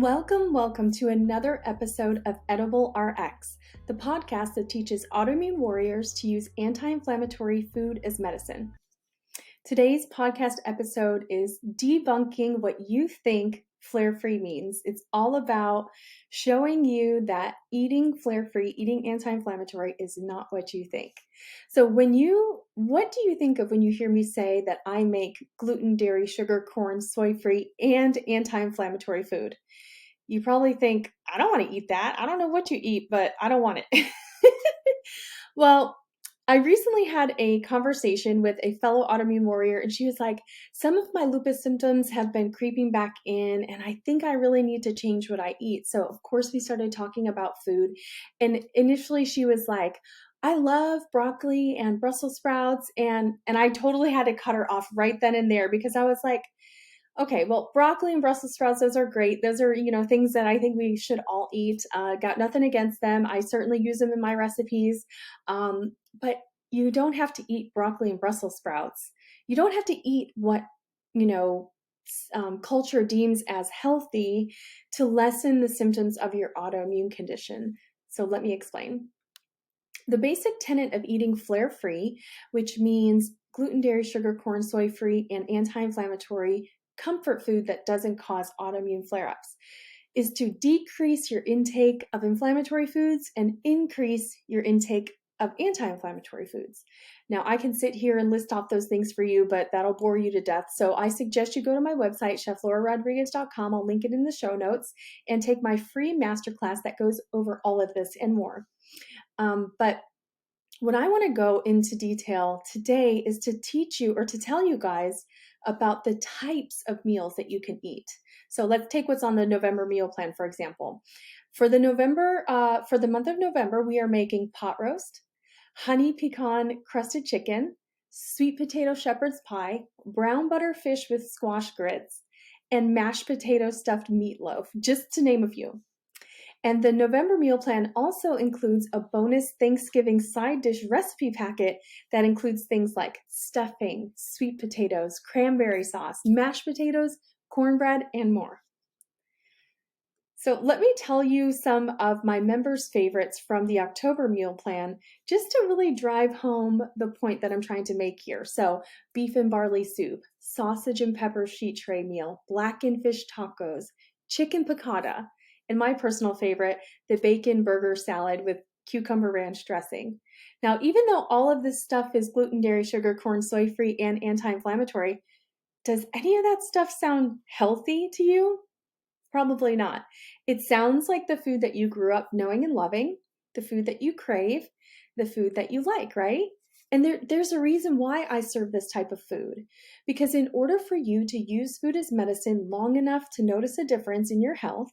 Welcome to another episode of Edible RX, the podcast that teaches autoimmune warriors to use anti-inflammatory food as medicine. Today's podcast episode is debunking what you think flare-free means. It's all about showing you that eating flare-free, eating anti-inflammatory is not what you think. So what do you think of when you hear me say that I make gluten, dairy, sugar, corn, soy-free, and anti-inflammatory food? You probably think, I don't want to eat that. I don't know what you eat, but I don't want it. Well, I recently had a conversation with a fellow autoimmune warrior, and she was like, some of my lupus symptoms have been creeping back in, and I think I really need to change what I eat. So, of course, we started talking about food. And initially, she was like, I love broccoli and Brussels sprouts. And I totally had to cut her off right then and there because I was like, okay, well, broccoli and Brussels sprouts, those are great. Those are, things that I think we should all eat. Got nothing against them. I certainly use them in my recipes. But you don't have to eat broccoli and Brussels sprouts. You don't have to eat what, culture deems as healthy to lessen the symptoms of your autoimmune condition. So let me explain. The basic tenet of eating flare-free, which means gluten, dairy, sugar, corn, soy-free, and anti-inflammatory comfort food that doesn't cause autoimmune flare-ups, is to decrease your intake of inflammatory foods and increase your intake of anti-inflammatory foods. Now, I can sit here and list off those things for you, but that'll bore you to death. So I suggest you go to my website, cheflaurarodriguez.com. I'll link it in the show notes, and take my free masterclass that goes over all of this and more. But what I want to go into detail today is to teach you or to tell you guys about the types of meals that you can eat. So let's take what's on the November meal plan, for example. For the month of November, we are making pot roast, honey pecan crusted chicken, sweet potato shepherd's pie, brown butter fish with squash grits, and mashed potato stuffed meatloaf, just to name a few. And the November meal plan also includes a bonus Thanksgiving side dish recipe packet that includes things like stuffing, sweet potatoes, cranberry sauce, mashed potatoes, cornbread, and more. So let me tell you some of my members' favorites from the October meal plan, just to really drive home the point that I'm trying to make here. So beef and barley soup, sausage and pepper sheet tray meal, blackened fish tacos, chicken piccata, and my personal favorite, the bacon burger salad with cucumber ranch dressing. Now, even though all of this stuff is gluten, dairy, sugar, corn, soy-free, and anti-inflammatory, does any of that stuff sound healthy to you? Probably not. It sounds like the food that you grew up knowing and loving, the food that you crave, the food that you like, right? And there's a reason why I serve this type of food. Because in order for you to use food as medicine long enough to notice a difference in your health,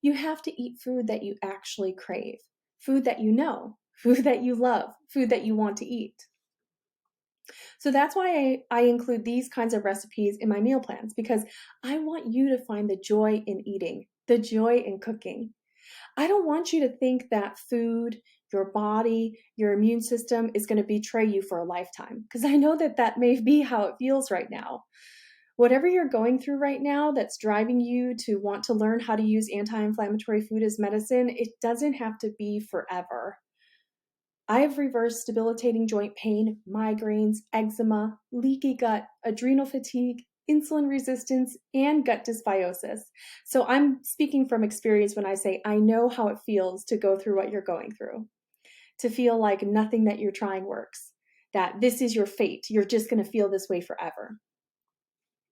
you have to eat food that you actually crave, food that you know, food that you love, food that you want to eat. So that's why I include these kinds of recipes in my meal plans, because I want you to find the joy in eating, the joy in cooking. I don't want you to think that food, your body, your immune system is going to betray you for a lifetime, because I know that may be how it feels right now. Whatever you're going through right now that's driving you to want to learn how to use anti-inflammatory food as medicine, it doesn't have to be forever. I have reversed debilitating joint pain, migraines, eczema, leaky gut, adrenal fatigue, insulin resistance, and gut dysbiosis. So I'm speaking from experience when I say I know how it feels to go through what you're going through, to feel like nothing that you're trying works, that this is your fate. You're just going to feel this way forever.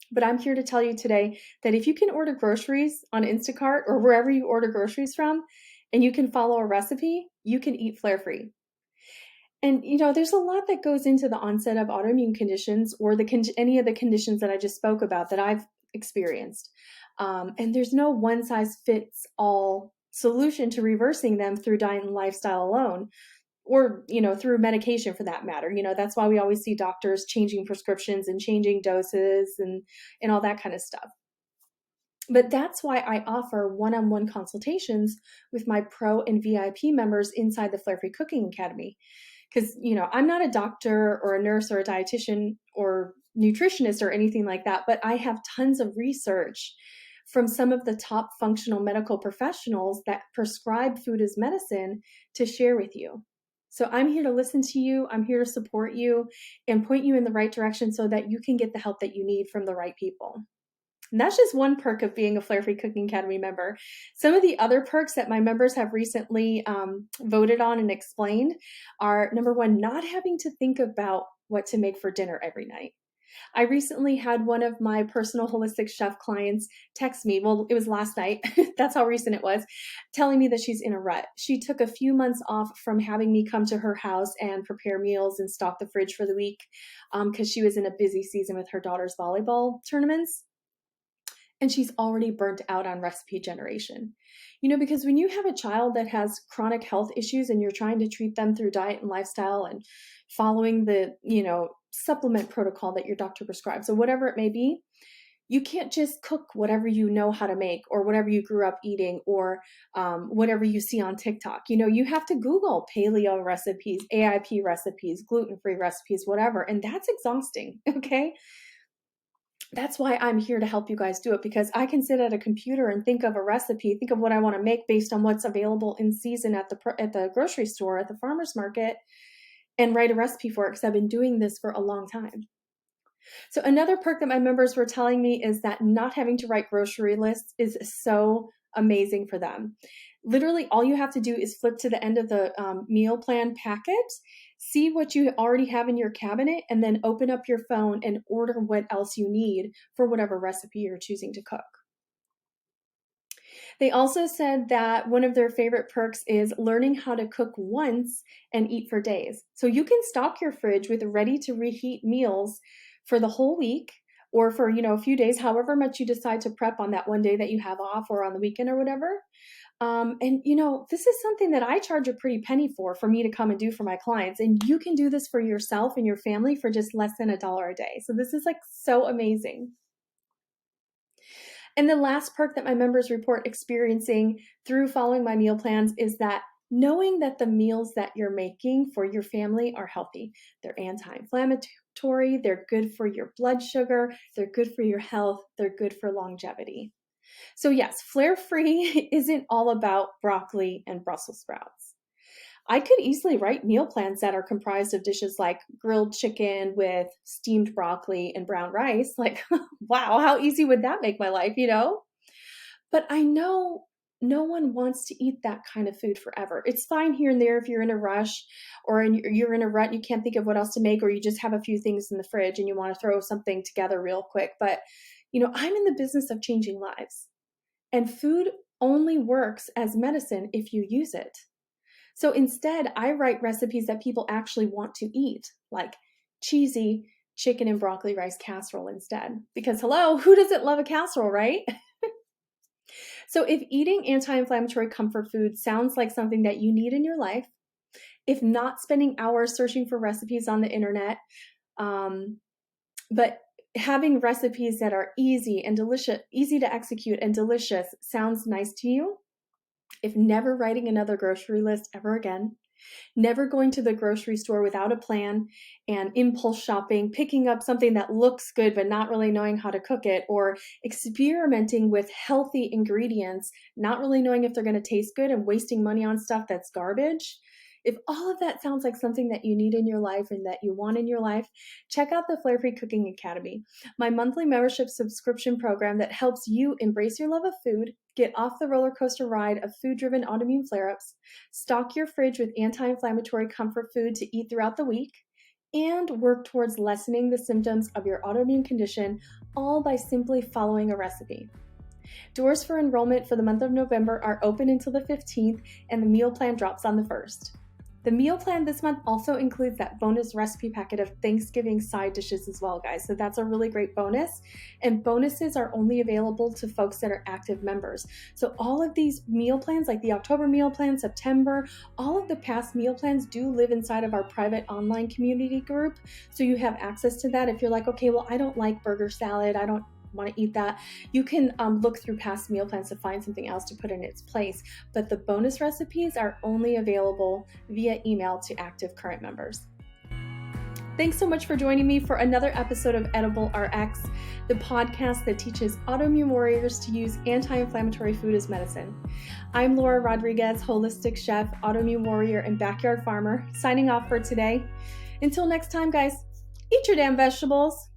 But I'm here to tell you today that if you can order groceries on Instacart or wherever you order groceries from, and you can follow a recipe, you can eat flare-free. And, there's a lot that goes into the onset of autoimmune conditions or any of the conditions that I just spoke about that I've experienced. And there's no one-size-fits-all solution to reversing them through diet and lifestyle alone, or, through medication for that matter. That's why we always see doctors changing prescriptions and changing doses and all that kind of stuff. But that's why I offer one-on-one consultations with my pro and VIP members inside the Flare Free Cooking Academy. Because, I'm not a doctor or a nurse or a dietitian or nutritionist or anything like that, but I have tons of research from some of the top functional medical professionals that prescribe food as medicine to share with you. So I'm here to listen to you. I'm here to support you and point you in the right direction so that you can get the help that you need from the right people. And that's just one perk of being a Flare Free Cooking Academy member. Some of the other perks that my members have recently voted on and explained are, number one, not having to think about what to make for dinner every night. I recently had one of my personal holistic chef clients text me. Well, it was last night. That's how recent it was, telling me that she's in a rut. She took a few months off from having me come to her house and prepare meals and stock the fridge for the week because she was in a busy season with her daughter's volleyball tournaments. And she's already burnt out on recipe generation. Because when you have a child that has chronic health issues and you're trying to treat them through diet and lifestyle and following the, supplement protocol that your doctor prescribes, or whatever it may be, you can't just cook whatever you know how to make or whatever you grew up eating or whatever you see on TikTok. You have to Google paleo recipes, AIP recipes, gluten-free recipes, whatever. And that's exhausting, okay? That's why I'm here to help you guys do it, because I can sit at a computer and think of a recipe, think of what I want to make based on what's available in season at the grocery store, at the farmer's market, and write a recipe for it because I've been doing this for a long time. So another perk that my members were telling me is that not having to write grocery lists is so amazing for them. Literally, all you have to do is flip to the end of the meal plan packet, see what you already have in your cabinet, and then open up your phone and order what else you need for whatever recipe you're choosing to cook. They also said that one of their favorite perks is learning how to cook once and eat for days. So you can stock your fridge with ready to reheat meals for the whole week or for, a few days, however much you decide to prep on that one day that you have off or on the weekend or whatever. This is something that I charge a pretty penny for me to come and do for my clients. And you can do this for yourself and your family for just less than $1 a day. So this is so amazing. And the last perk that my members report experiencing through following my meal plans is that knowing that the meals that you're making for your family are healthy. They're anti-inflammatory, they're good for your blood sugar, they're good for your health, they're good for longevity. So yes, Flare Free isn't all about broccoli and Brussels sprouts. I could easily write meal plans that are comprised of dishes like grilled chicken with steamed broccoli and brown rice. Wow, how easy would that make my life, But I know no one wants to eat that kind of food forever. It's fine here and there if you're in a rush or you're in a rut, you can't think of what else to make, or you just have a few things in the fridge and you want to throw something together real quick. But, I'm in the business of changing lives. And food only works as medicine if you use it. So instead, I write recipes that people actually want to eat, like cheesy chicken and broccoli rice casserole instead. Because hello, who doesn't love a casserole, right? So if eating anti-inflammatory comfort food sounds like something that you need in your life, if not spending hours searching for recipes on the internet, but having recipes that are easy and delicious, easy to execute and delicious sounds nice to you, if never writing another grocery list ever again, never going to the grocery store without a plan and impulse shopping, picking up something that looks good but not really knowing how to cook it, or experimenting with healthy ingredients, not really knowing if they're going to taste good and wasting money on stuff that's garbage. If all of that sounds like something that you need in your life and that you want in your life, check out the Flare Free Cooking Academy, my monthly membership subscription program that helps you embrace your love of food, get off the roller coaster ride of food-driven autoimmune flare-ups, stock your fridge with anti-inflammatory comfort food to eat throughout the week, and work towards lessening the symptoms of your autoimmune condition, all by simply following a recipe. Doors for enrollment for the month of November are open until the 15th, and the meal plan drops on the 1st. The meal plan this month also includes that bonus recipe packet of Thanksgiving side dishes as well, guys. So that's a really great bonus. And bonuses are only available to folks that are active members. So all of these meal plans, like the October meal plan, September, all of the past meal plans do live inside of our private online community group. So you have access to that. If you're like, okay, well, I don't like burger salad, I don't want to eat that, you can look through past meal plans to find something else to put in its place. But the bonus recipes are only available via email to active current members. Thanks so much for joining me for another episode of Edible RX, the podcast that teaches autoimmune warriors to use anti-inflammatory food as medicine. I'm Laura Rodriguez, holistic chef, autoimmune warrior, and backyard farmer, signing off for today. Until next time, guys, eat your damn vegetables.